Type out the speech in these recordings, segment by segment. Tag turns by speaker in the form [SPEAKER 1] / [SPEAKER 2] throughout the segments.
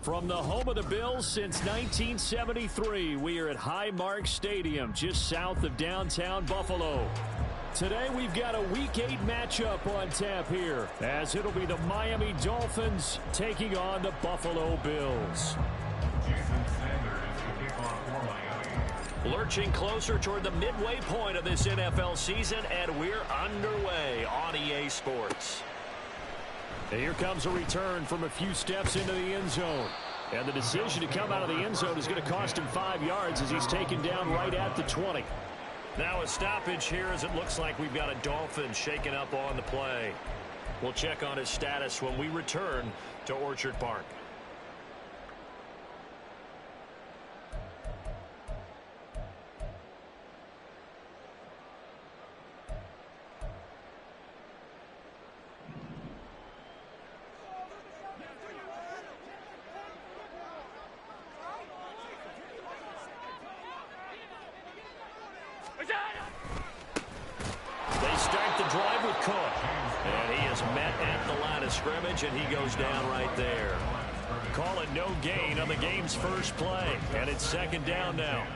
[SPEAKER 1] From the home of the Bills since 1973, we are at Highmark Stadium, just south of downtown Buffalo. Today, we've got a Week 8 matchup on tap here, as it'll be the Miami Dolphins taking on the Buffalo Bills.
[SPEAKER 2] Lurching closer toward the midway point of this NFL season, and we're underway on EA Sports.
[SPEAKER 1] And here comes a return from a few steps into the end zone. And the decision to come out of the end zone is going to cost him 5 yards as he's taken down right at the 20.
[SPEAKER 2] Now a stoppage here as it looks like we've got a Dolphin shaken up on the play. We'll check on his status when we return to Orchard Park. They start the drive with Cook. And he is met at the line of scrimmage, and he goes down right there. Call it no gain on the game's first play. And it's second down now.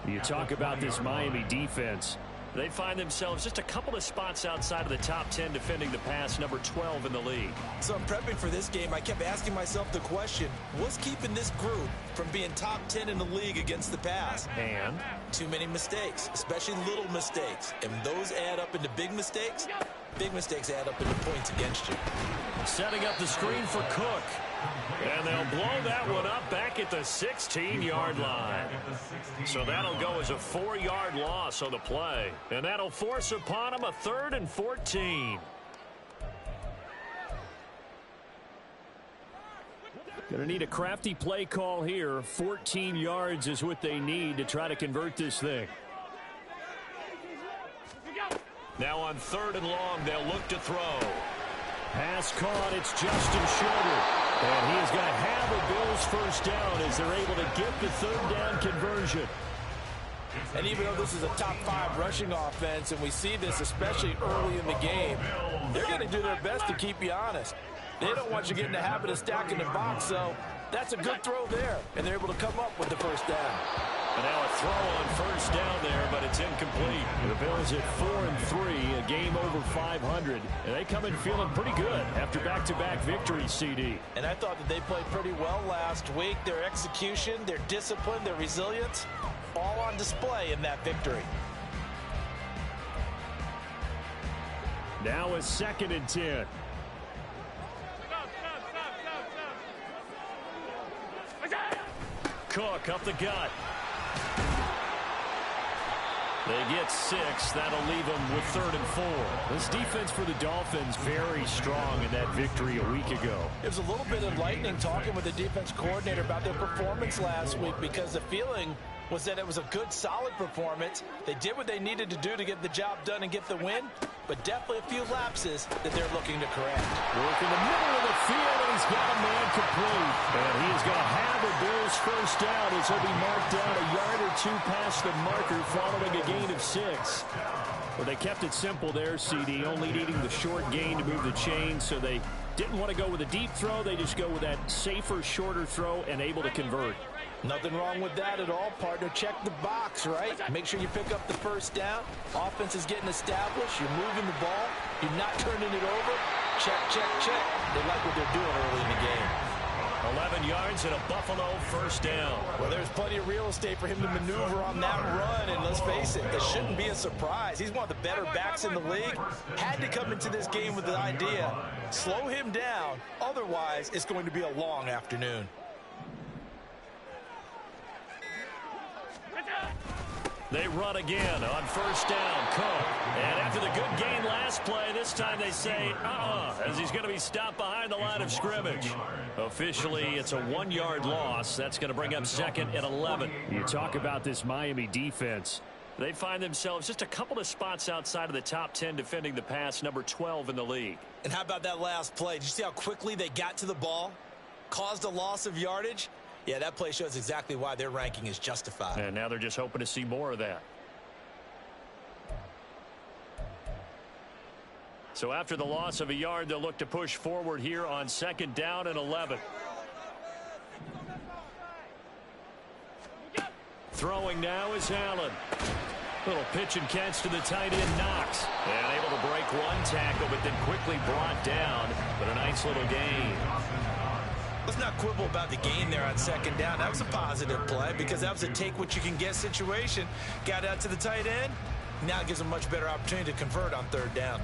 [SPEAKER 1] You talk about this Miami defense.
[SPEAKER 2] They find themselves just a couple of spots outside of the top 10 defending the pass, number 12 in the league.
[SPEAKER 3] So I'm prepping for this game. I kept asking myself the question, what's keeping this group from being top 10 in the league against the pass?
[SPEAKER 2] And
[SPEAKER 3] too many mistakes, especially little mistakes. And those add up into big mistakes. Big mistakes add up into points against you.
[SPEAKER 2] Setting up the screen for Cook. And they'll blow that one up back at the 16-yard line. So that'll go as a 4-yard loss on the play. And that'll force upon him a 3rd and 14.
[SPEAKER 1] Going to need a crafty play call here. 14 yards is what they need to try to convert this thing.
[SPEAKER 2] Now on 3rd and long, they'll look to throw.
[SPEAKER 1] Pass caught. It's Justin Shorter. And he is going to have a Bills first down as they're able to get the 3rd down conversion.
[SPEAKER 3] And even though this is a top 5 rushing offense, and we see this especially early in the game, they're going to do their best to keep you honest. They don't want you getting the habit of stacking the box, so that's a good throw there. And they're able to come up with the first down.
[SPEAKER 2] And now a throw on first down there, but it's incomplete.
[SPEAKER 1] The Bills at 4-3, a game over 500. And they come in feeling pretty good after back-to-back victories, CD.
[SPEAKER 3] And I thought that they played pretty well last week. Their execution, their discipline, their resilience, all on display in that victory.
[SPEAKER 1] Now a 2nd and 10.
[SPEAKER 2] Cook up the gut. They get 6. That'll leave them with 3rd and 4.
[SPEAKER 1] This defense for the Dolphins very strong in that victory a week ago.
[SPEAKER 3] It was a little bit enlightening talking with the defense coordinator about their performance last week, because the feeling was that it was a good, solid performance. They did what they needed to do to get the job done and get the win, but definitely a few lapses that they're looking to correct.
[SPEAKER 1] Work in the middle of the field, and he's got a man complete. And he is going to have a Bills first down as he'll be marked down a yard or 2 past the marker following a gain of 6. Well, they kept it simple there, CD, only needing the short gain to move the chain, so they didn't want to go with a deep throw. They just go with that safer, shorter throw and able to convert.
[SPEAKER 3] Nothing wrong with that at all, partner. Check the box, right? Make sure you pick up the first down. Offense is getting established. You're moving the ball. You're not turning it over. Check, check, check. They like what they're doing early in the game.
[SPEAKER 2] 11 yards and a Buffalo first down.
[SPEAKER 3] Well, there's plenty of real estate for him to maneuver on that run, and let's face it, this shouldn't be a surprise. He's one of the better backs in the league. Had to come into this game with the idea, slow him down, otherwise it's going to be a long afternoon.
[SPEAKER 2] They run again on first down. Cook. And after the good gain last play, this time they say, as he's going to be stopped behind the line of scrimmage. Officially, it's a 1-yard loss. That's going to bring up 2nd and 11.
[SPEAKER 1] You talk about this Miami defense.
[SPEAKER 2] They find themselves just a couple of spots outside of the top 10 defending the pass, number 12 in the league.
[SPEAKER 3] And how about that last play? Did you see how quickly they got to the ball? Caused a loss of yardage? Yeah, that play shows exactly why their ranking is justified.
[SPEAKER 2] And now they're just hoping to see more of that. So after the loss of a yard, they'll look to push forward here on 2nd down and 11. Throwing now is Allen. Little pitch and catch to the tight end, Knox. And able to break one tackle, but then quickly brought down. But a nice little gain.
[SPEAKER 3] Let's not quibble about the gain there on second down. That was a positive play because that was a take-what-you-can-get situation. Got out to the tight end. Now it gives them a much better opportunity to convert on third down.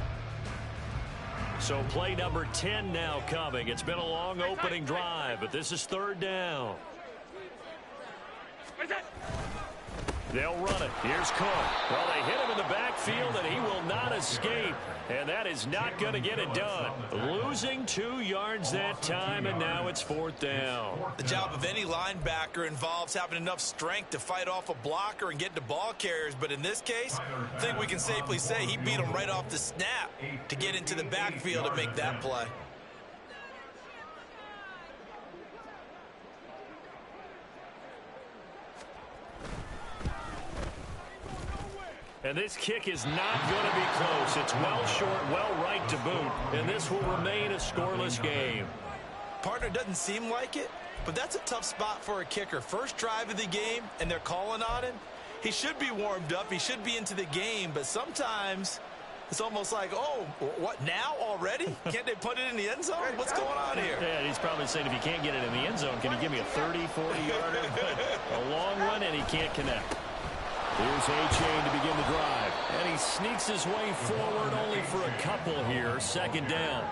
[SPEAKER 2] So play number 10 now coming. It's been a long opening drive, but this is third down. They'll run it. Here's Cook. Well, they hit him in the backfield, and he will not escape. And that is not going to get it done. Losing 2 yards that time, and now it's fourth down.
[SPEAKER 3] The job of any linebacker involves having enough strength to fight off a blocker and get to ball carriers. But in this case, I think we can safely say he beat him right off the snap to get into the backfield and make that play.
[SPEAKER 2] And this kick is not going to be close. It's well short, well right to boot. And this will remain a scoreless game.
[SPEAKER 3] Partner, doesn't seem like it, but that's a tough spot for a kicker. First drive of the game, and they're calling on him. He should be warmed up. He should be into the game. But sometimes it's almost like, oh, what, now already? Can't they put it in the end zone? What's going on here?
[SPEAKER 2] Yeah, he's probably saying if you can't get it in the end zone, can you give me a 30, 40-yarder? A long one, and he can't connect.
[SPEAKER 1] Here's A-Chain to begin the drive. And he sneaks his way forward only for a couple here. Second down.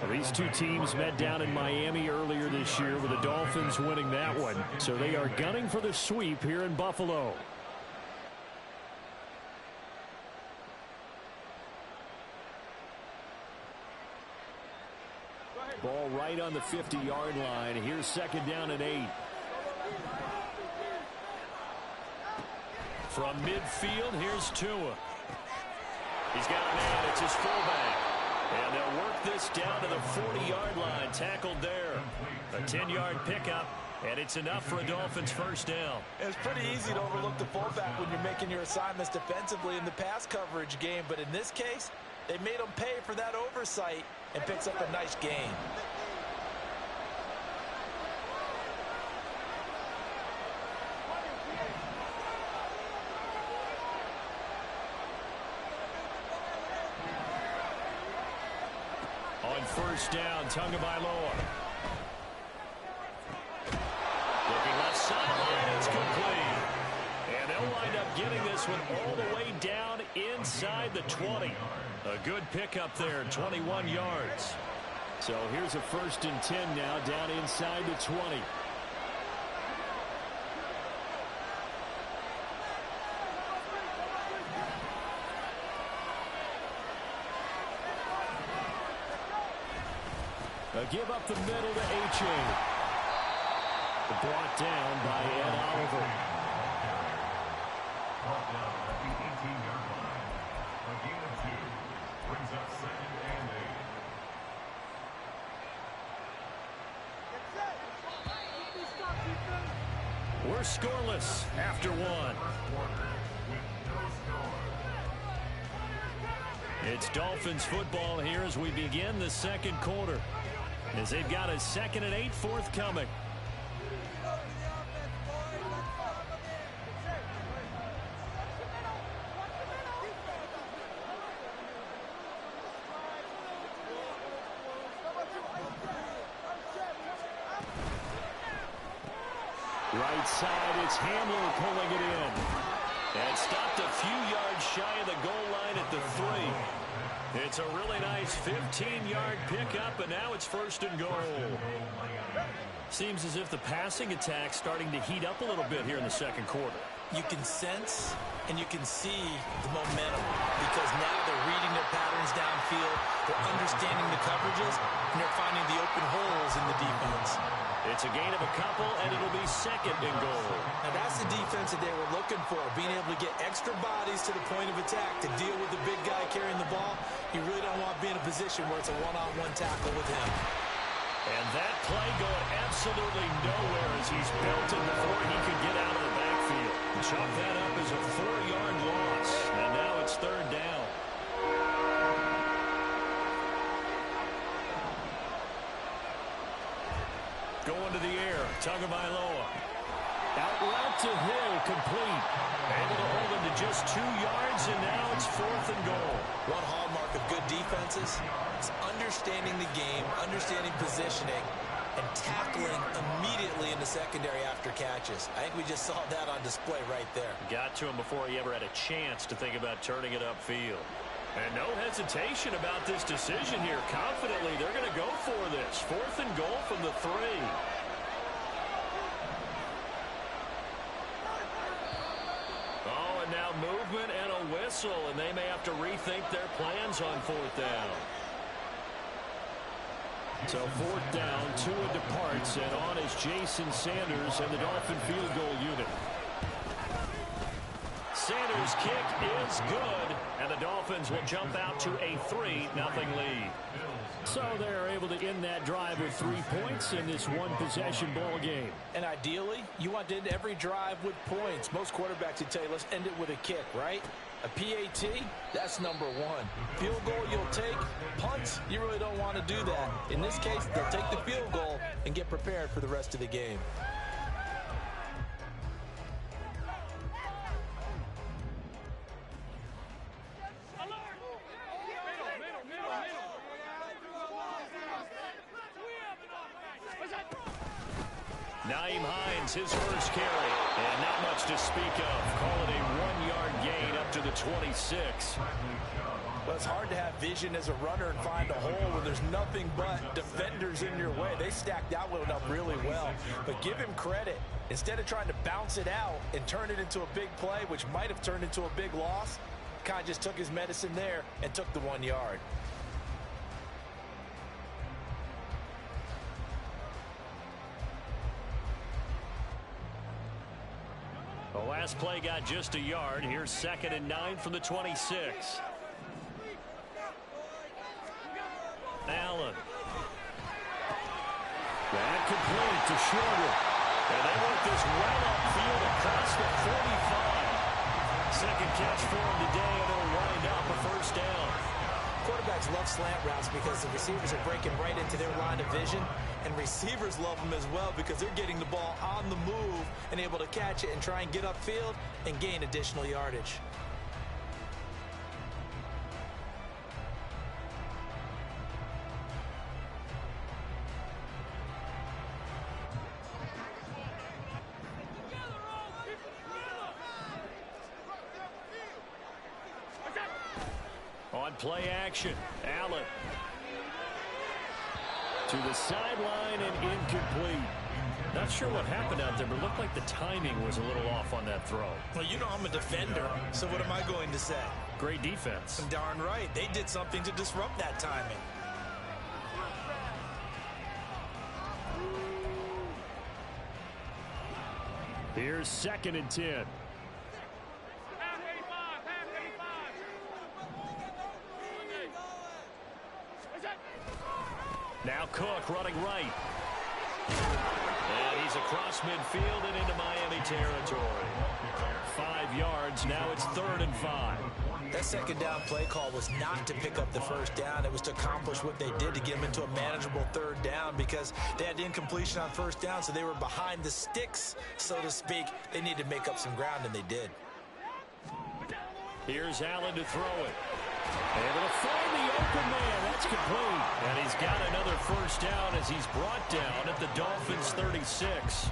[SPEAKER 1] Well, these two teams met down in Miami earlier this year with the Dolphins winning that one. So they are gunning for the sweep here in Buffalo. Ball right on the 50-yard line. Here's second down and 8. From midfield, here's Tua. He's got a man. It's his fullback. And they'll work this down to the 40-yard line. Tackled there. A 10-yard pickup, and it's enough for a Dolphins first down.
[SPEAKER 3] It's pretty easy to overlook the fullback when you're making your assignments defensively in the pass coverage game. But in this case, they made him pay for that oversight and picks up a nice gain.
[SPEAKER 1] First down, Tagovailoa. Looking left sideline, it's complete. And they'll wind up getting this one all the way down inside the 20. A good pickup there, 21 yards. So here's a 1st and 10 now, down inside the 20. A give up the middle to A-Chain. Brought down by Ed Oliver.
[SPEAKER 4] Brought down at the 18-yard line. A gain of 2 brings up 2nd and 8.
[SPEAKER 1] We're scoreless after 1. It's Dolphins football here as we begin the second quarter. As they've got a 2nd and 8 forthcoming. Right side, it's Hamler pulling it in. And stopped a few yards shy of the goal line at the 3. It's a really nice 15-yard pickup, and now it's 1st and goal. Seems as if the passing attack's starting to heat up a little bit here in the second quarter.
[SPEAKER 3] You can sense and you can see the momentum because now they're reading their patterns downfield, they're understanding the coverages, and they're finding the open holes in the defense.
[SPEAKER 1] It's a gain of a couple, and it'll be 2nd and goal.
[SPEAKER 3] Now that's the defense that they were looking for, being able to get extra bodies to the point of attack to deal with the big guy carrying the ball. You really don't want to be in a position where it's a one-on-one tackle with him.
[SPEAKER 1] And that play going absolutely nowhere as he's belted before he could get out of the backfield. Chalk that up as a 4-yard loss, and now it's 3rd down. Going to the air, Tagovailoa. Out route to Hill, complete. Able to hold him to just 2 yards, and now it's 4th and goal.
[SPEAKER 3] One hallmark of good defenses is understanding the game, understanding positioning, and tackling immediately in the secondary after catches. I think we just saw that on display right there.
[SPEAKER 2] Got to him before he ever had a chance to think about turning it upfield. And no hesitation about this decision here. Confidently, they're going to go for this. 4th and goal from the 3. Oh, and now movement and a whistle, and they may have to rethink their plans on 4th down.
[SPEAKER 1] So 4th down, Tua departs, and on is Jason Sanders and the Dolphin field goal unit.
[SPEAKER 2] Sanders' kick is good, and the Dolphins will jump out to a 3-0 lead.
[SPEAKER 1] So they're able to end that drive with 3 points in this one-possession ball game.
[SPEAKER 3] And ideally, you want to end every drive with points. Most quarterbacks would tell you, let's end it with a kick, right? A PAT, that's number 1. Field goal you'll take. Punts, you really don't want to do that. In this case, they'll take the field goal and get prepared for the rest of the game.
[SPEAKER 2] His first carry, and not much to speak of. Call it a 1-yard gain up to the 26.
[SPEAKER 3] Well, it's hard to have vision as a runner and find a hole when there's nothing but defenders in your way. They stacked that one up really well. But give him credit. Instead of trying to bounce it out and turn it into a big play, which might have turned into a big loss, kind of just took his medicine there and took the 1 yard.
[SPEAKER 2] The last play got just a yard. Here's 2nd and 9 from the 26. Allen.
[SPEAKER 1] That complete to Schroeder.
[SPEAKER 2] And they work this well upfield across the 45. Second catch for him today, and it'll wind up a 1st down.
[SPEAKER 3] Quarterbacks love slant routes because the receivers are breaking right into their line of vision, and receivers love them as well because they're getting the ball on the move and able to catch it and try and get upfield and gain additional yardage.
[SPEAKER 2] On play action, Allen.
[SPEAKER 1] To the sideline and incomplete.
[SPEAKER 2] Not sure what happened out there, but it looked like the timing was a little off on that throw.
[SPEAKER 3] Well, you know I'm a defender, so what am I going to say?
[SPEAKER 2] Great defense.
[SPEAKER 3] Darn right. They did something to disrupt that timing.
[SPEAKER 1] Here's 2nd and 10.
[SPEAKER 2] Now Cook running right. And he's across midfield and into Miami territory. 5 yards. Now it's 3rd and 5.
[SPEAKER 3] That 2nd down play call was not to pick up the 1st down. It was to accomplish what they did to get them into a manageable 3rd down because they had incompletion on 1st down, so they were behind the sticks, so to speak. They needed to make up some ground, and they did.
[SPEAKER 2] Here's Allen to throw it. Able to find the open man. That's complete. And he's got another 1st down as he's brought down at the Dolphins' 36.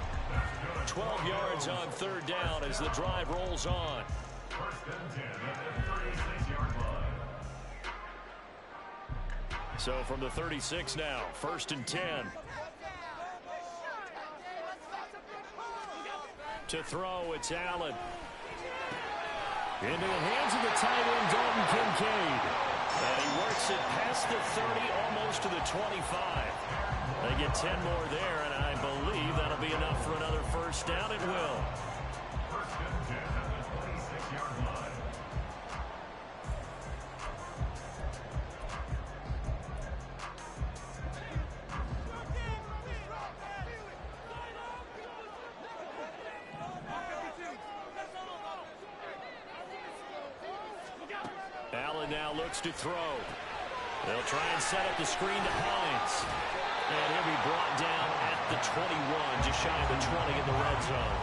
[SPEAKER 2] 12 yards on 3rd down as the drive rolls on. So from the 36 now, 1st and 10. To throw, it's Allen.
[SPEAKER 1] Into the hands of the tight end, Dalton Kincaid.
[SPEAKER 2] And he works it past the 30, almost to the 25. They get 10 more there, and I believe that'll be enough for another 1st down. It will.
[SPEAKER 4] 1st and 10 at the 26-yard line.
[SPEAKER 2] Allen now looks to throw. They'll try and set up the screen to Hines. And he'll be brought down at the 21, just shy of the 20 in the red zone.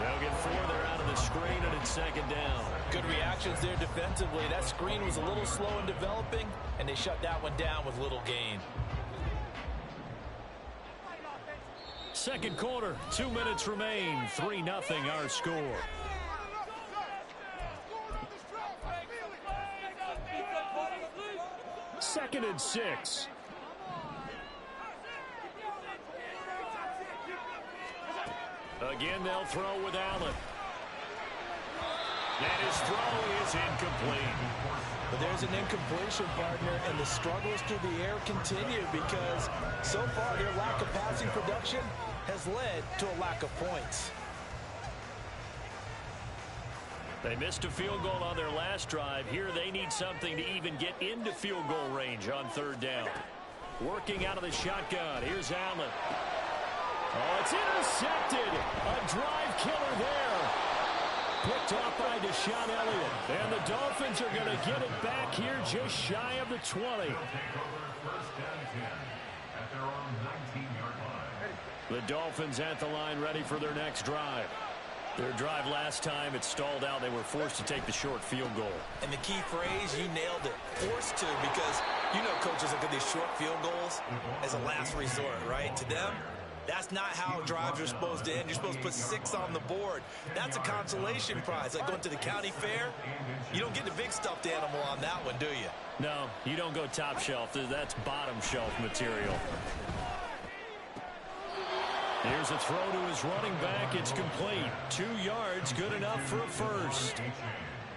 [SPEAKER 2] They'll get 4 there out of the screen, and it's second down.
[SPEAKER 3] Good reactions there defensively. That screen was a little slow in developing, and they shut that one down with little gain.
[SPEAKER 2] Second quarter, 2 minutes remain. 3-0 our score. Second and 6. Again, they'll throw with Allen. And his throw is incomplete.
[SPEAKER 3] But there's an incompletion, partner, and the struggles through the air continue because so far their lack of passing production has led to a lack of points.
[SPEAKER 2] They missed a field goal on their last drive. Here they need something to even get into field goal range on third down. Working out of the shotgun. Here's Allen. Oh, it's intercepted. A drive killer there. Picked off by Deshaun Elliott. And the Dolphins are going to get it back here just shy of the 20. The Dolphins at the line ready for their next drive. Their drive last time, it stalled out. They were forced to take the short field goal.
[SPEAKER 3] And the key phrase, you nailed it. Forced to, because you know coaches look at these short field goals as a last resort, right? To them, that's not how drives are supposed to end. You're supposed to put 6 on the board. That's a consolation prize. Like going to the county fair, you don't get the big stuffed animal on that one, do you?
[SPEAKER 2] No, you don't go top shelf. That's bottom shelf material. Here's a throw to his running back. It's complete. 2 yards, good enough for a first.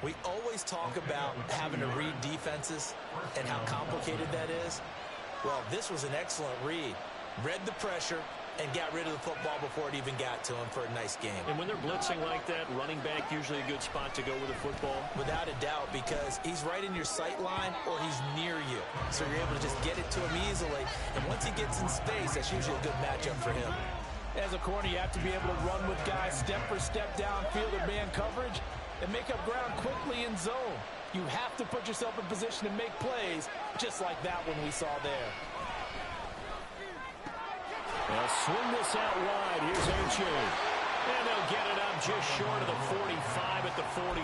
[SPEAKER 3] We always talk about having to read defenses and how complicated that is. Well, this was an excellent read. Read the pressure and got rid of the football before it even got to him for a nice game.
[SPEAKER 2] And when they're blitzing like that, running back usually a good spot to go with the football?
[SPEAKER 3] Without a doubt, because he's right in your sight line or he's near you. So you're able to just get it to him easily. And once he gets in space, that's usually a good matchup for him. As a corner, you have to be able to run with guys step for step downfield or man coverage and make up ground quickly in zone. You have to put yourself in position to make plays, just like that one we saw there.
[SPEAKER 2] They'll swing this out wide. Here's H.A. And they'll get it up just short of the 45 at the 44.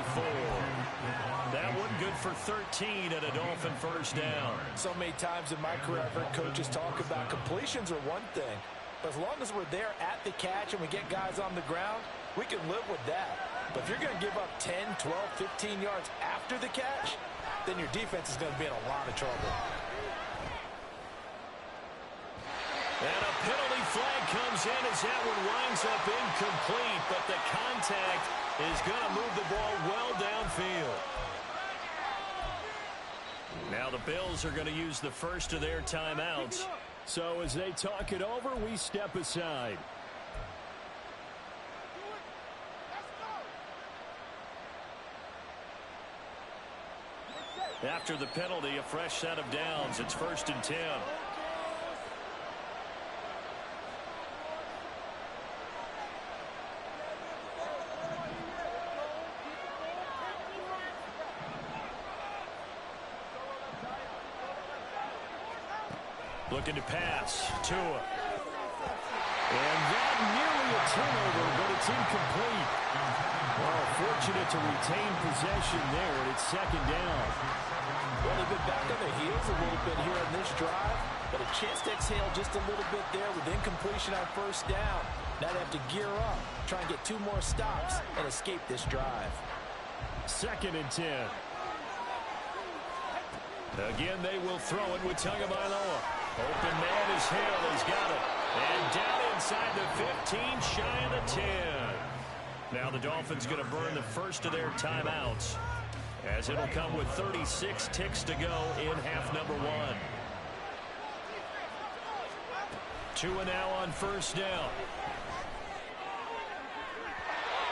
[SPEAKER 2] That one good for 13 at a Dolphin first down.
[SPEAKER 3] So many times in my career, I've heard coaches talk about completions are one thing. But as long as we're there at the catch and we get guys on the ground, we can live with that. But if you're going to give up 10, 12, 15 yards after the catch, then your defense is going to be in a lot of trouble.
[SPEAKER 2] And a penalty flag comes in as that one winds up incomplete, but the contact is going to move the ball well downfield. Now the Bills are going to use the first of their timeouts. So as they talk it over, we step aside. After the penalty, a fresh set of downs. It's 1st and 10. Looking to pass. Tua. And that nearly a turnover, but it's incomplete. Well, fortunate to retain possession there, and it's second down.
[SPEAKER 3] Well, they've been back on their heels a little bit here on this drive, but a chance to exhale just a little bit there with incompletion on first down. Now they have to gear up, try and get 2 more stops, and escape this drive.
[SPEAKER 2] 2nd and 10. Again, they will throw it with Tagovailoa. Open man is Hill. He's got it. And down inside the 15, shy of the 10. Now the Dolphins going to burn the first of their timeouts, as it'll come with 36 ticks to go in half number 1. Tua now on first down.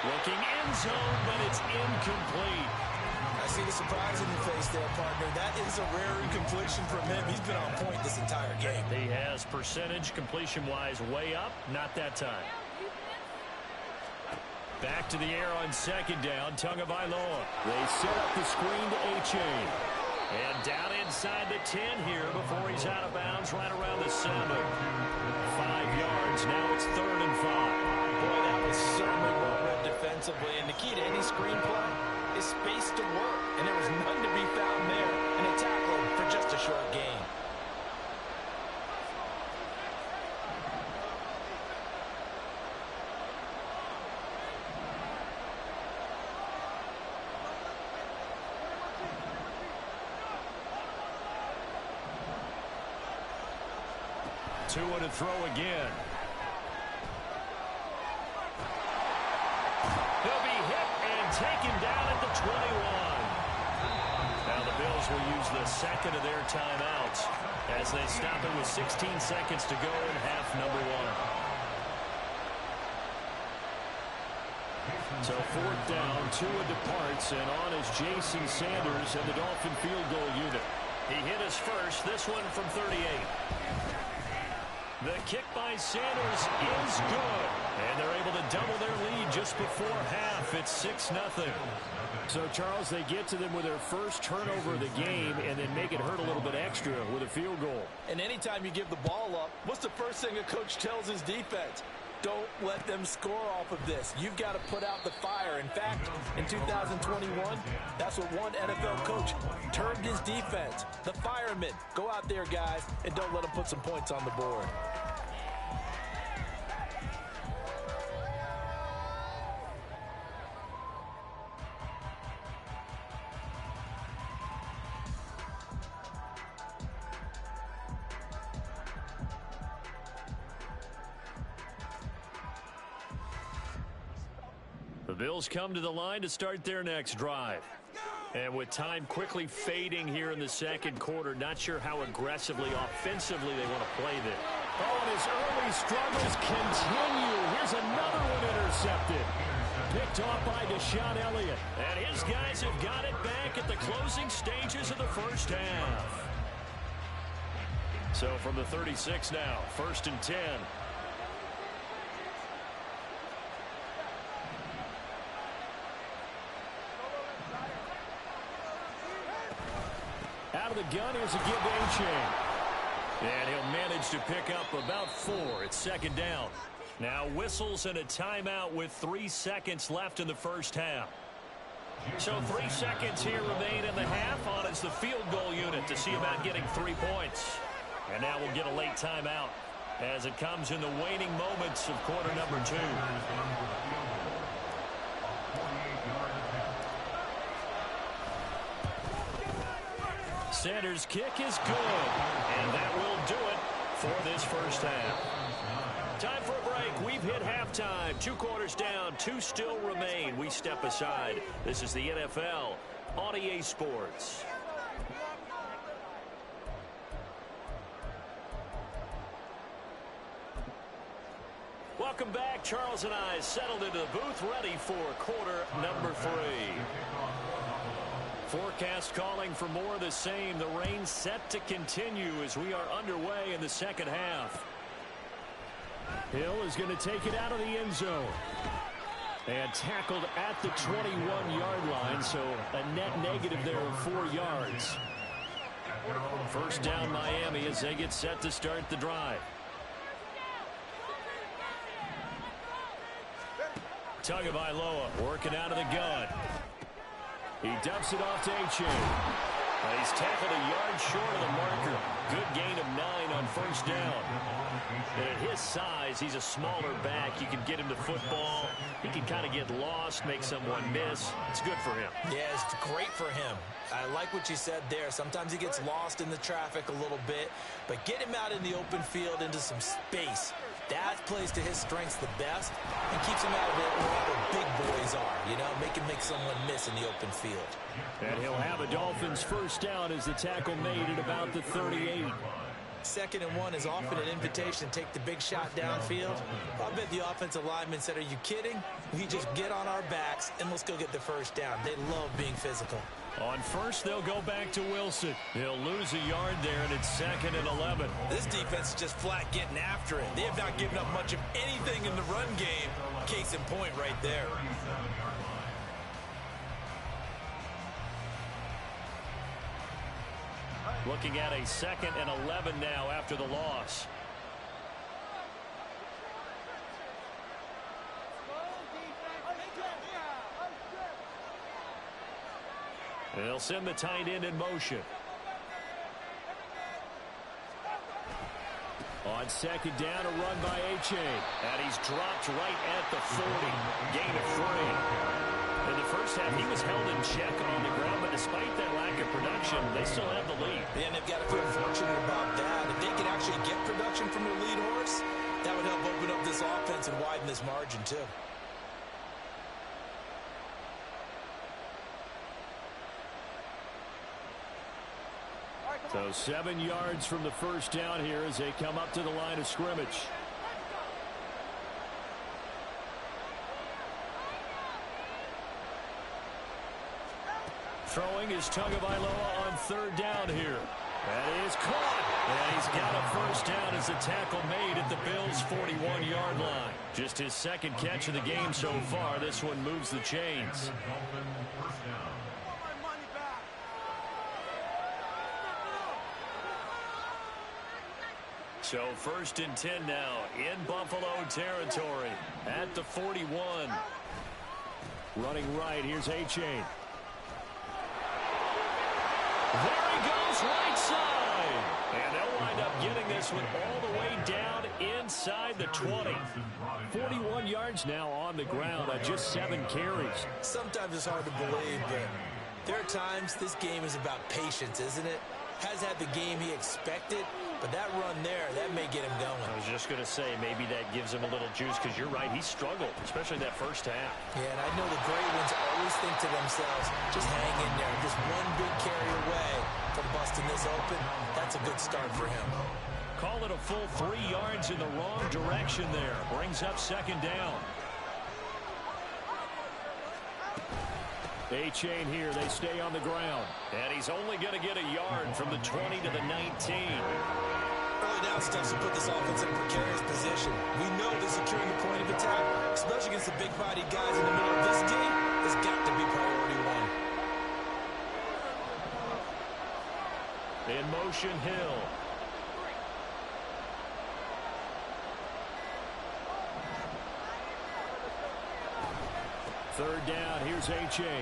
[SPEAKER 2] Looking end zone, but it's incomplete.
[SPEAKER 3] I see the surprise in your face there, partner. That is a rare incompletion from him. He's been on point this entire game.
[SPEAKER 2] He has percentage completion-wise way up. Not that time. Back to the air on second down. Tagovailoa. They set up the screen to H.A. And down inside the 10 here before he's out of bounds right around the 7. 5 yards. Now it's 3rd and 5.
[SPEAKER 3] Boy, that was certainly well read defensively, and the key to any screenplay is space to work, and there was none to be found there, and a tackle for just a short gain.
[SPEAKER 2] Tua to throw again. He'll be hit and taken down at the 21. Now the Bills will use the second of their timeouts as they stop it with 16 seconds to go in half number one.
[SPEAKER 1] So fourth down, Tua departs, and on is Jason Sanders and the Dolphin field goal unit.
[SPEAKER 2] He hit his first, this one from 38. The kick by Sanders is good. And they're able to double their lead just before half. It's 6-0.
[SPEAKER 1] So, Charles, they get to them with their first turnover of the game and then make it hurt a little bit extra with a field goal.
[SPEAKER 3] And anytime you give the ball up, what's the first thing a coach tells his defense? Don't let them score off of this. You've got to put out the fire. In fact, in 2021, that's what one NFL coach termed his defense. The firemen. Go out there, guys, and don't let them put some points on the board.
[SPEAKER 2] The Bills come to the line to start their next drive. And with time quickly fading here in the second quarter, not sure how aggressively, offensively they want to play this.
[SPEAKER 1] Oh, and his early struggles continue. Here's another one intercepted. Picked off by Deshaun Elliott.
[SPEAKER 2] And his guys have got it back at the closing stages of the first half. So from the 36 now, 1st and 10.
[SPEAKER 1] Out of the gun, here's a give to A-Chain.
[SPEAKER 2] And he'll manage to pick up about 4. It's 2nd down. Now whistles and a timeout with 3 seconds left in the first half. So 3 seconds here remain in the half. On is the field goal unit to see about getting 3 points. And now we'll get a late timeout as it comes in the waning moments of quarter number 2. Sanders' kick is good, and that will do it for this first half. Time for a break. We've hit halftime. 2 quarters down, 2 still remain. We step aside. This is the NFL on EA Sports. Welcome back. Charles and I settled into the booth, ready for quarter number 3. Forecast calling for more of the same. The rain set to continue as we are underway in the second half.
[SPEAKER 1] Hill is going to take it out of the end zone. And tackled at the 21-yard line, so a net negative there of 4 yards.
[SPEAKER 2] First down Miami as they get set to start the drive. Tagovailoa working out of the gun.
[SPEAKER 1] He dumps it off to A-Chain.
[SPEAKER 2] He's tackled a yard short of the marker. Good gain of 9 on first down. And at his size, he's a smaller back. You can get him the football. He can kind of get lost, make someone miss. It's good for him.
[SPEAKER 3] Yeah, it's great for him. I like what you said there. Sometimes he gets lost in the traffic a little bit, but get him out in the open field into some space. That plays to his strengths the best and keeps him out of it where all the big boys are, you know, make someone miss in the open field.
[SPEAKER 1] And he'll have a Dolphins first down as the tackle made at about the 38.
[SPEAKER 3] 2nd and 1 is often an invitation to take the big shot downfield. I bet the offensive lineman said, are you kidding? We just get on our backs and let's go get the first down. They love being physical.
[SPEAKER 2] On first, they'll go back to Wilson. He'll lose a yard there, and it's 2nd and 11.
[SPEAKER 3] This defense is just flat getting after it. They have not given up much of anything in the run game. Case in point right there.
[SPEAKER 2] Looking at a 2nd and 11 now after the loss. They'll send the tight end in motion. On second down, a run by H.A. And he's dropped right at the 40. Gain of 3. In the first half, he was held in check on the ground, but despite that lack of production, they still have the lead.
[SPEAKER 3] And they've got to feel fortunate about that. If they could actually get production from their lead horse, that would help open up this offense and widen this margin, too.
[SPEAKER 1] So 7 yards from the first down here as they come up to the line of scrimmage. Throwing is Tagovailoa on third down here. That is caught. And he's got a first down as the tackle made at the Bills' 41-yard line. Just his second catch of the game so far. This one moves the chains. So 1st and 10 now in Buffalo territory at the 41. Running right, here's H.A. There he goes, right side. And they'll wind up getting this one all the way down inside the 20. 41 yards now on the ground on just 7 carries.
[SPEAKER 3] Sometimes it's hard to believe, but there are times this game is about patience, isn't it? Has had the game he expected, but that run there, that may get him going.
[SPEAKER 2] I was just going to say, maybe that gives him a little juice, because you're right, he struggled, especially that first half.
[SPEAKER 3] Yeah, and I know the great ones always think to themselves, just hang in there. Just one big carry away from busting this open. That's a good start for him.
[SPEAKER 1] Call it a full 3 yards in the wrong direction there. Brings up second down. A-chain here. They stay on the ground.
[SPEAKER 2] And he's only going to get a yard from the 20 to the 19.
[SPEAKER 3] Early down steps to put this offense in a precarious position. We know that securing the point of attack, especially against the big-bodied guys in the middle of this game, has got to be priority one.
[SPEAKER 1] In motion, Hill. Third down, here's H.A.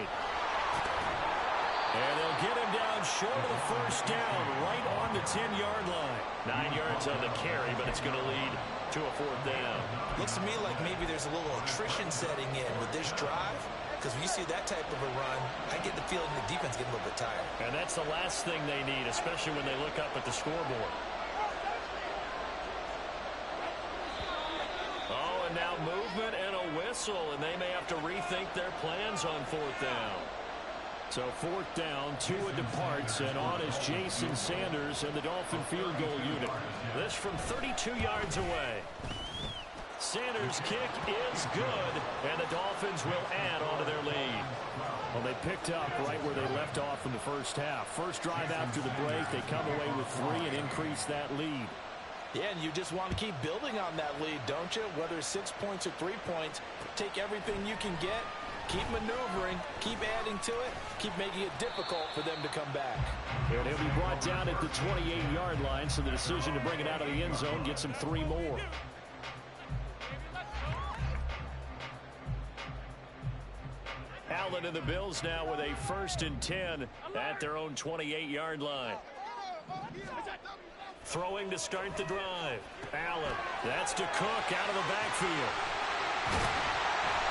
[SPEAKER 1] And they'll get him down short of the first down, right on the 10-yard line.
[SPEAKER 2] 9 yards on the carry, but it's going to lead to a 4th down.
[SPEAKER 3] Looks to me like maybe there's a little attrition setting in with this drive, because when you see that type of a run, I get the feeling the defense getting a little bit tired.
[SPEAKER 2] And that's the last thing they need, especially when they look up at the scoreboard. Oh, and now movement and a whistle, and they may have to rethink their plans on 4th down.
[SPEAKER 1] So 4th down, Tua departs, and on is Jason Sanders and the Dolphin field goal unit.
[SPEAKER 2] This from 32 yards away. Sanders' kick is good, and the Dolphins will add on to their lead.
[SPEAKER 1] Well, they picked up right where they left off in the first half. First drive after the break, they come away with 3 and increase that lead.
[SPEAKER 3] Yeah, and you just want to keep building on that lead, don't you? Whether it's 6 points or 3 points, take everything you can get, keep maneuvering, keep adding to it, keep making it difficult for them to come back.
[SPEAKER 1] And he'll be brought down at the 28-yard line, so the decision to bring it out of the end zone gets him 3 more.
[SPEAKER 2] Allen and the Bills now with a 1st and 10 at their own 28-yard line. Throwing to start the drive. Allen. That's to Cook out of the backfield.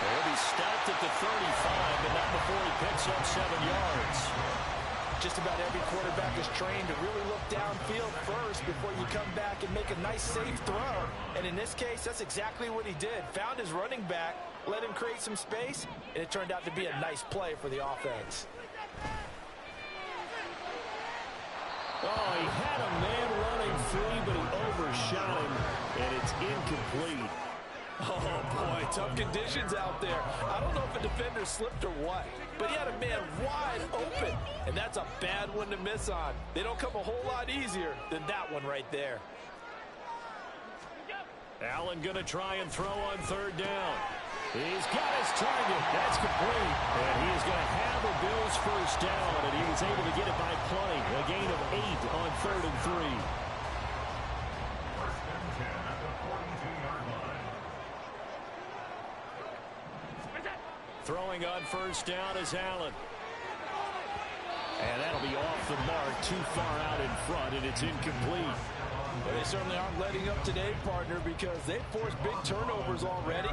[SPEAKER 2] He'll be stopped at the 35, but not before he picks up 7 yards.
[SPEAKER 3] Just about every quarterback is trained to really look downfield first before you come back and make a nice, safe throw. And in this case, that's exactly what he did. Found his running back, let him create some space, and it turned out to be a nice play for the offense.
[SPEAKER 1] Oh, he had a man running free, but he overshot him, and it's incomplete.
[SPEAKER 3] Oh, boy, tough conditions out there. I don't know if a defender slipped or what, but he had a man wide open, and that's a bad one to miss on. They don't come a whole lot easier than that one right there.
[SPEAKER 2] Allen going to try and throw on 3rd down.
[SPEAKER 1] He's got his target. That's complete. And he is going to have the Bills' first down, and he was able to get it by plenty. A gain of 8 on 3rd and 3.
[SPEAKER 2] Throwing on 1st down is Allen.
[SPEAKER 1] the mark, too far out in front, and it's incomplete.
[SPEAKER 3] Well, they certainly aren't letting up today, partner, because they've forced big turnovers already,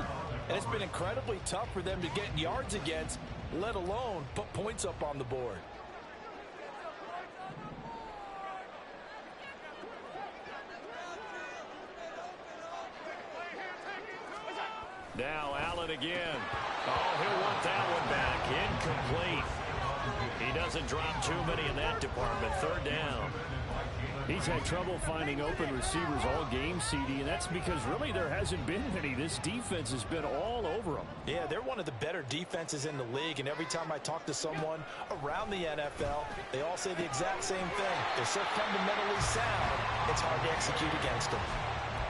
[SPEAKER 3] and it's been incredibly tough for them to get yards against, let alone put points up on the board.
[SPEAKER 2] Now Allen again. Oh, he'll want that one back. Incomplete. He doesn't drop too many in that department. Third down.
[SPEAKER 1] He's had trouble finding open receivers all game, CD, and that's because really there hasn't been many. This defense has been all over them.
[SPEAKER 3] Yeah, they're one of the better defenses in the league, and every time I talk to someone around the NFL, they all say the exact same thing. They're so fundamentally sound, it's hard to execute against them.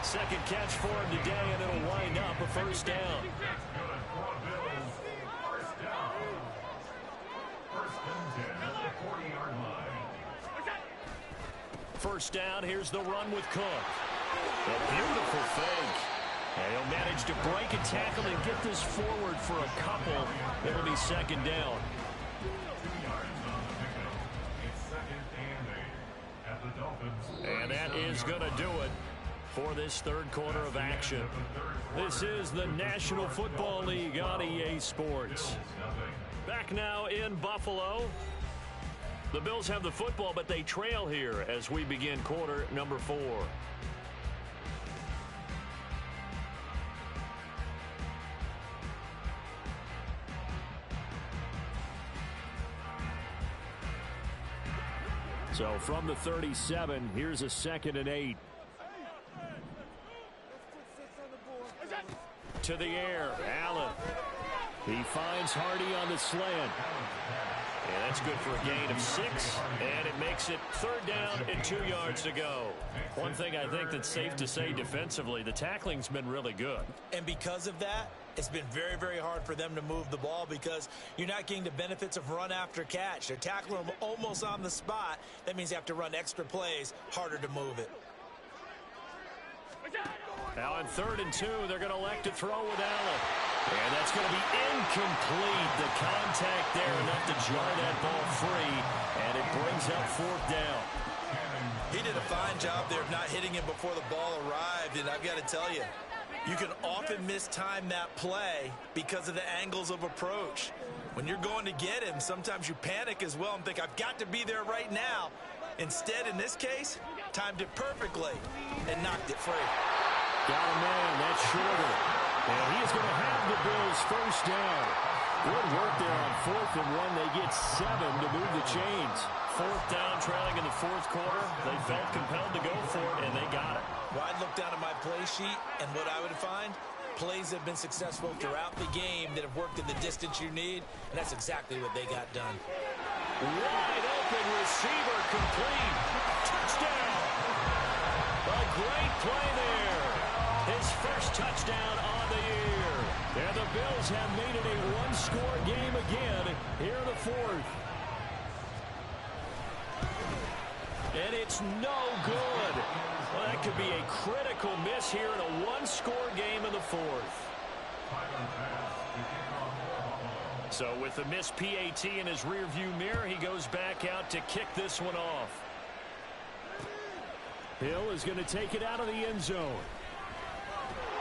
[SPEAKER 2] Second catch for him today, and it'll wind up a first down. First down, here's the run with Cook. A beautiful fake. And he'll manage to break a tackle and get this forward for a couple. It'll be second down. And that is going to do it for this third quarter of action. This is the National Football League on EA Sports. Back now in Buffalo. The Bills have the football, but they trail here as we begin quarter number 4.
[SPEAKER 1] So from the 37, here's a 2nd and 8. To the air, Allen. He finds Hardy on the slant.
[SPEAKER 2] And that's good for a gain of 6, and it makes it third down and 2 yards to go. One thing I think that's safe to say defensively, the tackling's been really good.
[SPEAKER 3] And because of that, it's been very, very hard for them to move the ball because you're not getting the benefits of run after catch. They're tackling them almost on the spot. That means you have to run extra plays, harder to move it.
[SPEAKER 2] Now on 3rd and 2, they're going to elect to throw with Allen. And that's going to be incomplete. The contact there enough to jar that ball free, and it brings up 4th down.
[SPEAKER 3] He did a fine job there of not hitting him before the ball arrived, and I've got to tell you, you can often mistime that play because of the angles of approach. When you're going to get him, sometimes you panic as well and think, I've got to be there right now. Instead, in this case, timed it perfectly and knocked it free.
[SPEAKER 1] Got a man, that's shorter. And he is going to have the Bills first down. Good work there on 4th and 1. They get 7 to move the chains.
[SPEAKER 2] 4th down, trailing in the 4th quarter. They felt compelled to go for it, and they got it.
[SPEAKER 3] Well, I'd look down at my play sheet, and what I would find, plays have been successful throughout the game that have worked in the distance you need, and that's exactly what they got done.
[SPEAKER 2] Wide open receiver complete. Touchdown. A great play there. His first touchdown on the year. And the Bills have made it a one-score game again here in the 4th. And it's no good. Well, that could be a critical miss here in a one-score game in the 4th. So with the missed PAT in his rearview mirror, he goes back out to kick this one off.
[SPEAKER 1] Hill is going to take it out of the end zone.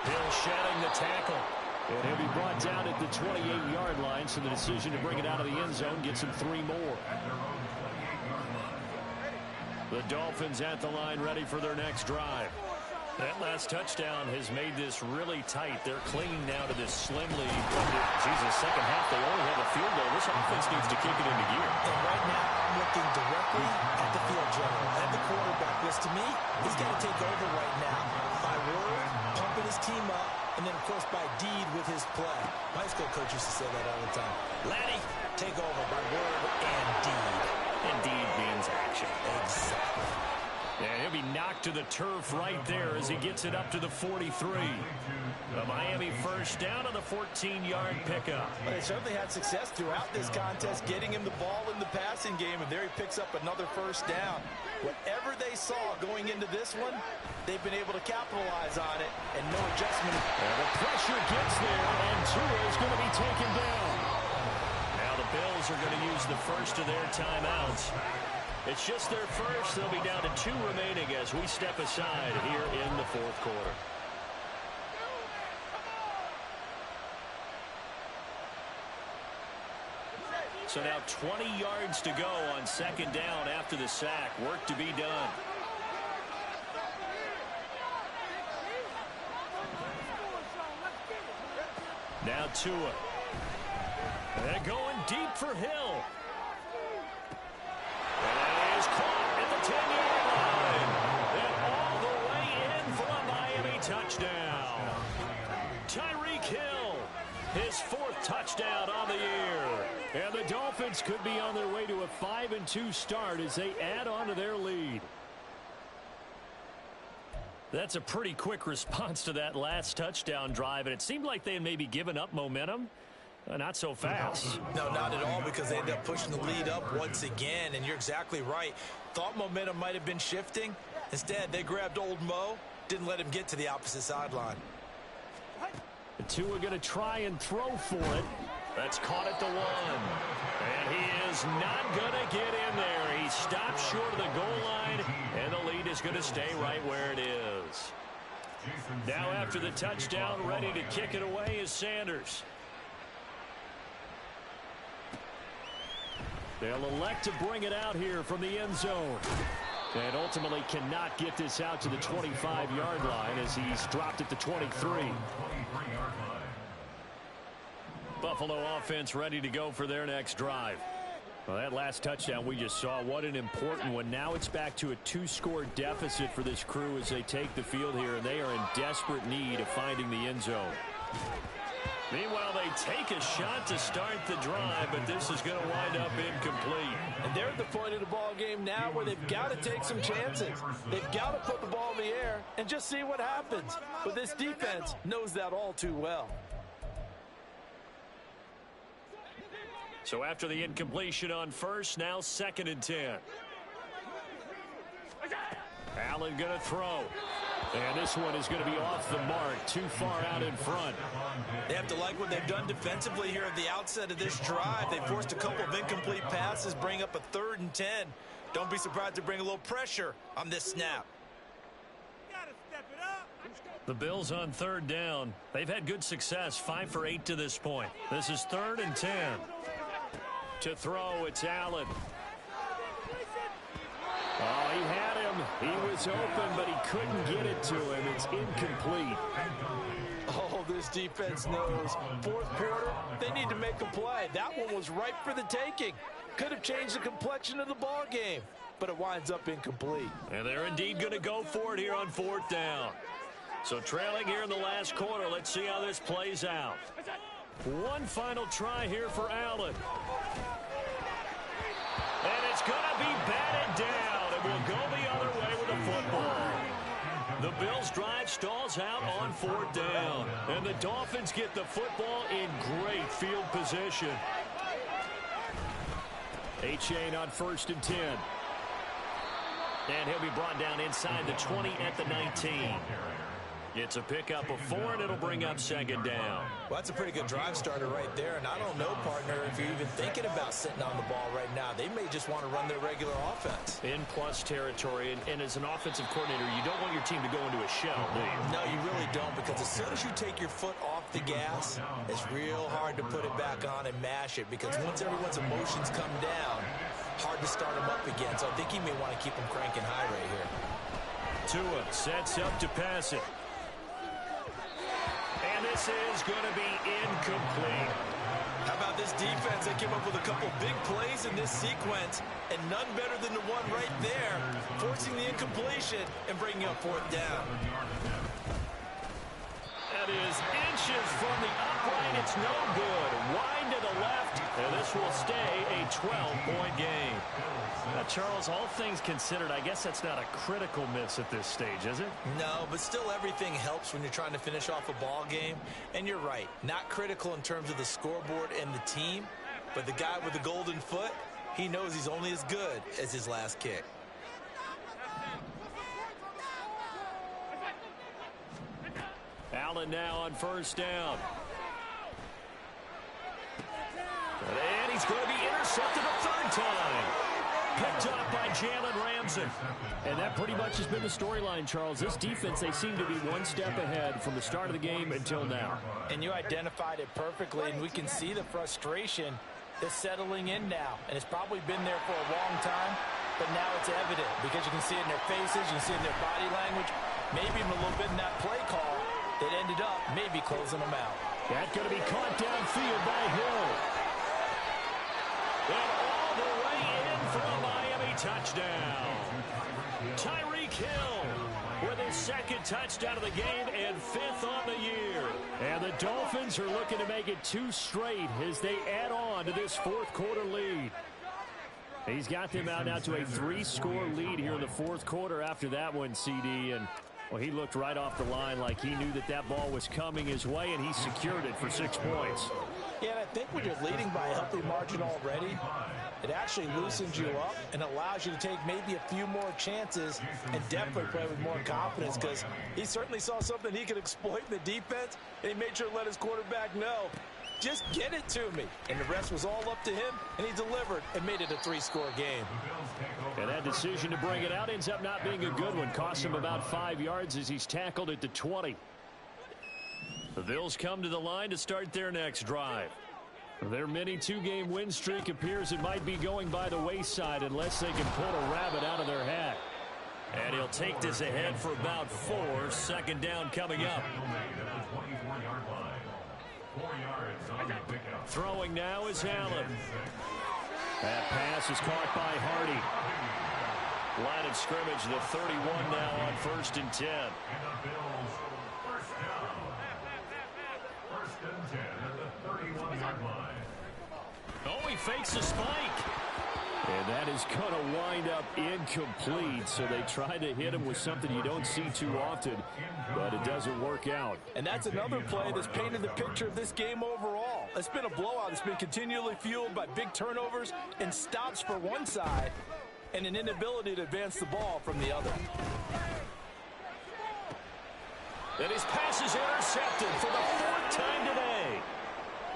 [SPEAKER 2] Hill shedding the tackle.
[SPEAKER 1] And he'll be brought down at the 28-yard line, so the decision to bring it out of the end zone gets him 3 more.
[SPEAKER 2] The Dolphins at the line ready for their next drive. That last touchdown has made this really tight. They're clinging now to this slim lead. Jesus, second half, they only have a field goal. This offense needs to kick it into gear.
[SPEAKER 3] And right now, I'm looking directly at the field general. And the quarterback, which to me, he's got to take over right now. By word, pumping his team up, and then, of course, by deed with his play. My high school coach used to say that all the time. Laddie, take over by word and deed.
[SPEAKER 2] And deed means action.
[SPEAKER 3] Exactly.
[SPEAKER 2] And he'll be knocked to the turf right there as he gets it up to the 43. The Miami first down on the 14-yard pickup.
[SPEAKER 3] Well, they certainly had success throughout this contest, getting him the ball in the passing game, and there he picks up another first down. Whatever they saw going into this one, they've been able to capitalize on it, and no adjustment.
[SPEAKER 1] And the pressure gets there, and Tua is going to be taken down.
[SPEAKER 2] Now the Bills are going to use the first of their timeouts. It's just their first. They'll be down to 2 remaining as we step aside here in the fourth quarter. So now 20 yards to go on second down after the sack. Work to be done. Now Tua. They're going deep for Hill. And it is caught at the 10-yard line. And all the way in for a Miami touchdown. Tyreek Hill, his 4th touchdown on the year.
[SPEAKER 1] And the Dolphins could be on their way to a 5-2 start as they add on to their lead.
[SPEAKER 2] That's a pretty quick response to that last touchdown drive, and it seemed like they had maybe given up momentum. Not so fast.
[SPEAKER 3] No, not at all, because they ended up pushing the lead up once again, and you're exactly right. Thought momentum might have been shifting. Instead, they grabbed old Mo, didn't let him get to the opposite sideline.
[SPEAKER 1] The Tua going to try and throw for it.
[SPEAKER 2] That's caught at the 1. And he is not going to get in there. He stops short of the goal line, and the lead is going to stay right where it is. Now after the touchdown, ready to kick it away is Sanders.
[SPEAKER 1] They'll elect to bring it out here from the end zone. And ultimately cannot get this out to the 25-yard line as he's dropped at the 23.
[SPEAKER 2] Buffalo offense ready to go for their next drive.
[SPEAKER 1] Well, that last touchdown we just saw, what an important one. Now it's back to a 2-score deficit for this crew as they take the field here, and they are in desperate need of finding the end zone.
[SPEAKER 2] Meanwhile, they take a shot to start the drive, but this is going to wind up incomplete.
[SPEAKER 3] And they're at the point of the ball game now where they've got to take some chances. They've got to put the ball in the air and just see what happens. But this defense knows that all too well.
[SPEAKER 2] So after the incompletion on first, now 2nd and 10. Allen going to throw.
[SPEAKER 1] And this one is going to be off the mark, too far out in front.
[SPEAKER 3] They have to like what they've done defensively here at the outset of this drive. They forced a couple of incomplete passes, bring up a 3rd and 10. Don't be surprised to bring a little pressure on this snap.
[SPEAKER 2] The Bills on 3rd down. They've had good success, 5 for 8 to this point. This is 3rd and 10. To throw, it's Allen.
[SPEAKER 1] Oh, he had him. He was open, but he couldn't get it to him. It's incomplete.
[SPEAKER 3] Oh, this defense knows. 4th quarter, they need to make a play. That one was ripe for the taking. Could have changed the complexion of the ball game, but it winds up incomplete.
[SPEAKER 2] And they're indeed going to go for it here on 4th down. So trailing here in the last quarter, let's see how this plays out. One final try here for Allen. And it's going to be batted down. It will go the other way with the football. The Bills' drive stalls out on 4th down. And the Dolphins get the football in great field position.
[SPEAKER 1] Achane on 1st and 10.
[SPEAKER 2] And he'll be brought down inside the 20 at the 19. It's a pickup of 4, and it'll bring up 2nd down.
[SPEAKER 3] Well, that's a pretty good drive starter right there. And I don't know, partner, if you're even thinking about sitting on the ball right now. They may just want to run their regular offense.
[SPEAKER 2] In plus territory, and as an offensive coordinator, you don't want your team to go into a shell, do you?
[SPEAKER 3] No, you really don't, because as soon as you take your foot off the gas, it's real hard to put it back on and mash it, because once everyone's emotions come down, hard to start them up again. So I think he may want to keep them cranking high right here.
[SPEAKER 2] Tua sets up to pass it. And this is going to be incomplete.
[SPEAKER 3] How about this defense? They came up with a couple big plays in this sequence, and none better than the one right there, forcing the incompletion and bringing up 4th down.
[SPEAKER 2] That is inches from the upright. It's no good. Wide to the left, and this will stay a 12-point game.
[SPEAKER 1] Now, Charles, all things considered, I guess that's not a critical miss at this stage, is it?
[SPEAKER 3] No, but still everything helps when you're trying to finish off a ball game. And you're right, not critical in terms of the scoreboard and the team, but the guy with the golden foot, he knows he's only as good as his last kick.
[SPEAKER 2] Allen now on 1st down. And he's going to be intercepted a 3rd time. Picked up by Jalen Ramsey.
[SPEAKER 1] And that pretty much has been the storyline, Charles. This defense, they seem to be one step ahead from the start of the game until now.
[SPEAKER 3] And you identified it perfectly, and we can see the frustration that's settling in now. And it's probably been there for a long time, but now it's evident because you can see it in their faces, you can see it in their body language, maybe even a little bit in that play call that ended up maybe closing them out.
[SPEAKER 1] That's going to be caught downfield by Hill.
[SPEAKER 2] And all the way in for a Miami touchdown. Tyreek Hill with his second touchdown of the game and 5th on the year.
[SPEAKER 1] And the Dolphins are looking to make it 2 straight as they add on to this 4th quarter lead. He's got them out now to a 3-score lead here in the 4th quarter after that one, CD. And, well, he looked right off the line like he knew that that ball was coming his way, and he secured it for 6 points.
[SPEAKER 3] Yeah, and I think when you're leading by a healthy margin already, it actually loosens you up and allows you to take maybe a few more chances and definitely play with more confidence because he certainly saw something he could exploit in the defense, and he made sure to let his quarterback know, just get it to me. And the rest was all up to him, and he delivered and made it a 3-score game.
[SPEAKER 1] And that decision to bring it out ends up not being a good one. Cost him about 5 yards as he's tackled at the 20.
[SPEAKER 2] The Bills come to the line to start their next drive.
[SPEAKER 1] Their mini 2-game win streak appears it might be going by the wayside unless they can pull a rabbit out of their hat.
[SPEAKER 2] And he'll take this ahead for about 4. 2nd down coming up.
[SPEAKER 1] Throwing now is Allen. That pass is caught by Hardy.
[SPEAKER 2] Line of scrimmage, the 31 now on 1st and 10. Oh, he fakes a spike.
[SPEAKER 1] And that is going to wind up incomplete. So they try to hit him with something you don't see too often, but it doesn't work out.
[SPEAKER 3] And that's another play that's painted the picture of this game overall. It's been a blowout. It's been continually fueled by big turnovers and stops for one side and an inability to advance the ball from the other.
[SPEAKER 2] And his pass is intercepted for the 4th time today.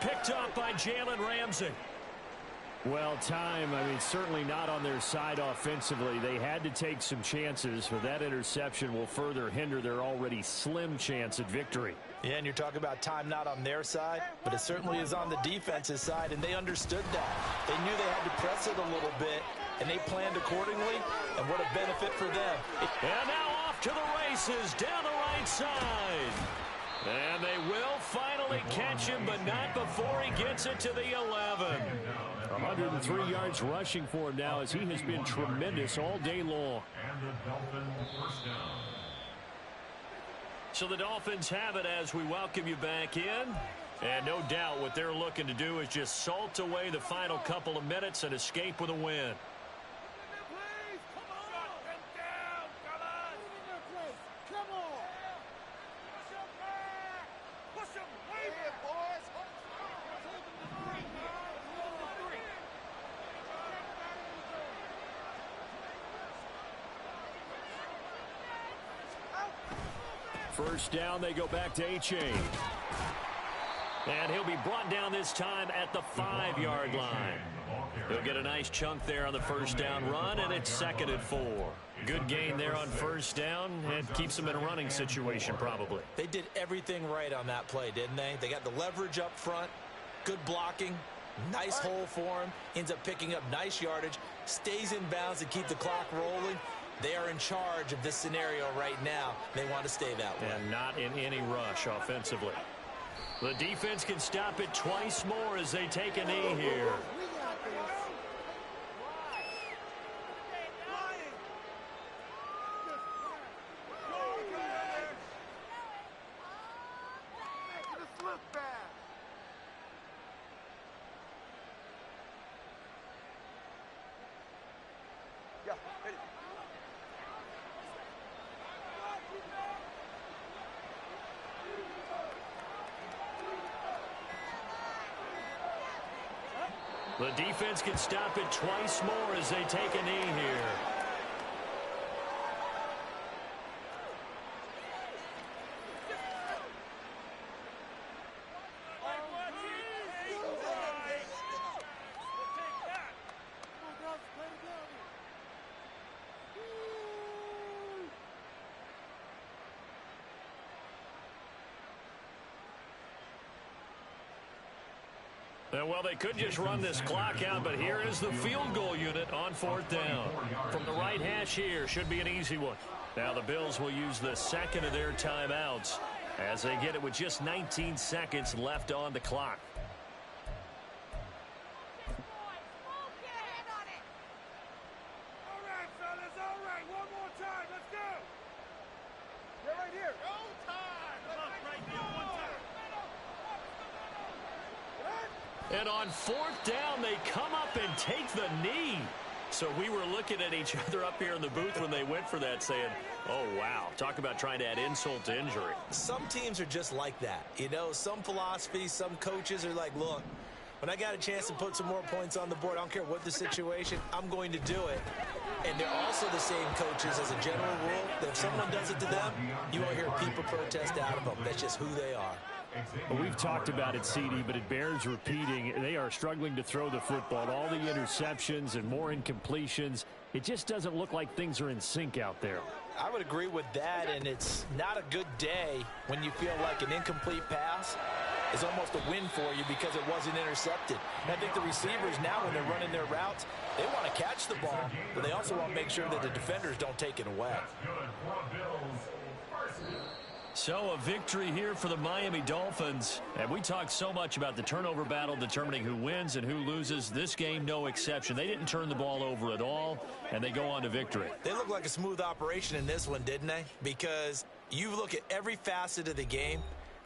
[SPEAKER 2] Picked up by Jalen Ramsey.
[SPEAKER 1] Well, time, certainly not on their side offensively. They had to take some chances, but that interception will further hinder their already slim chance at victory.
[SPEAKER 3] Yeah, and you're talking about time not on their side, but it certainly is on the defense's side, and they understood that. They knew they had to press it a little bit, and they planned accordingly, and what a benefit for them.
[SPEAKER 2] And now off to the races down the right side. And they will finally catch him, but not before he gets it to the 11.
[SPEAKER 1] 103 yards rushing for him now as he has been tremendous all day long.
[SPEAKER 2] So the Dolphins have it as we welcome you back in. And no doubt what they're looking to do is just salt away the final couple of minutes and escape with a win.
[SPEAKER 1] First down, they go back to H.A.
[SPEAKER 2] And he'll be brought down this time at the 5-yard line. He'll get a nice chunk there on the first down run, and it's 2nd and 4. Good gain there on first down. It keeps them in a running situation probably.
[SPEAKER 3] They did everything right on that play, didn't they? They got the leverage up front, good blocking, nice hole for him, ends up picking up nice yardage, stays in bounds to keep the clock rolling. They are in charge of this scenario right now. They want to stay that way.
[SPEAKER 2] And not in any rush offensively. The defense can stop it twice more as they take a knee here. The defense can stop it twice more as they take a knee here. Well, they could just run this clock out, but here is the field goal unit on 4th down. From the right hash here, should be an easy one. Now the Bills will use the second of their timeouts as they get it with just 19 seconds left on the clock. And on 4th down, they come up and take the knee. So we were looking at each other up here in the booth when they went for that saying, oh, wow, talk about trying to add insult to injury.
[SPEAKER 5] Some teams are just like that. You know, some philosophies, some coaches are like, look, when I got a chance to put some more points on the board, I don't care what the situation, I'm going to do it. And they're also the same coaches as a general rule that if someone does it to them, you won't hear people protest out of them. That's just who they are.
[SPEAKER 1] Well, we've talked about it, CD, but it bears repeating. They are struggling to throw the football. All the interceptions and more incompletions. It just doesn't look like things are in sync out there.
[SPEAKER 5] I would agree with that, and it's not a good day when you feel like an incomplete pass is almost a win for you because it wasn't intercepted. And I think the receivers now, when they're running their routes, they want to catch the ball, but they also want to make sure that the defenders don't take it away.
[SPEAKER 2] So a victory here for the Miami Dolphins. And we talked so much about the turnover battle determining who wins and who loses. This game, no exception. They didn't turn the ball over at all, and they go on to victory.
[SPEAKER 5] They look like a smooth operation in this one, didn't they? Because you look at every facet of the game,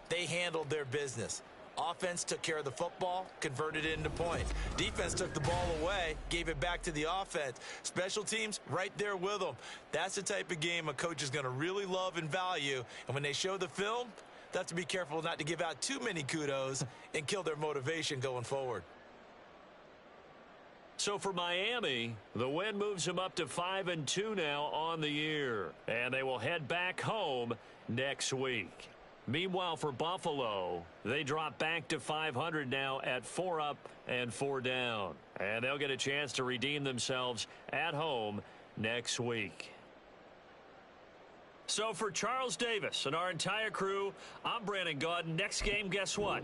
[SPEAKER 5] they handled their business. Offense took care of the football, converted it into points. Defense took the ball away, gave it back to the offense. Special teams, right there with them. That's the type of game a coach is going to really love and value. And when they show the film, they have to be careful not to give out too many kudos and kill their motivation going forward.
[SPEAKER 2] So for Miami, the win moves them up to 5-2 now on the year. And they will head back home next week. Meanwhile, for Buffalo, they drop back to 500 now at 4 up and 4 down. And they'll get a chance to redeem themselves at home next week. So for Charles Davis and our entire crew, I'm Brandon Gaudin. Next game, guess what?